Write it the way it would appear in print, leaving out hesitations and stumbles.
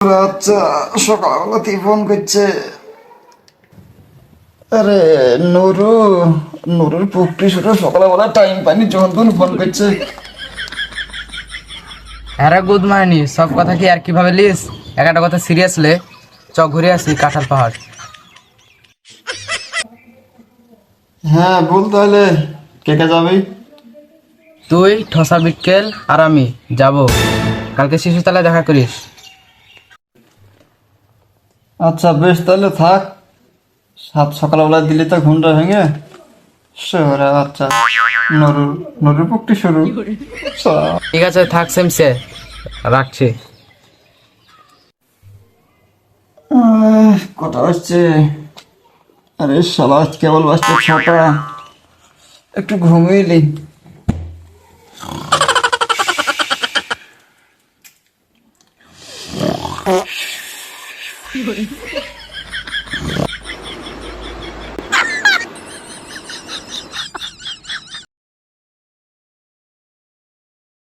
আচ্ছা, সকালবেলাতেই ফোন করছে। আরে নুরু, নুরুর পুপটি শুরু সকালবেলা টাইম পানি যখন তখন ফোন করছে। আরে গুড মর্নিং, সব কথা কি আর কিভাবে লিস? একটা কথা সিরিয়াসলি, চ ঘুরে আসি কাঁঠাল পাহাড়। হ্যাঁ বল তাহলে, কে কে যাবি? তুই ঠসা বিকেল আর আমি যাব কালকে শিশুতলায় দেখা করিস। আচ্ছা বেশ, তাহলে থাক। সকালবেলা দিলি তো ঘুমটা ভেঙে শহরে। আচ্ছা, নুরুর নুরুর পুপটি শুরু। ঠিক আছে, থাক সেমসে, রাখছি। কটা বাজছে? আরে শালা, কেবল বাজছে 6টা। একটু ঘুমিয়ে নি।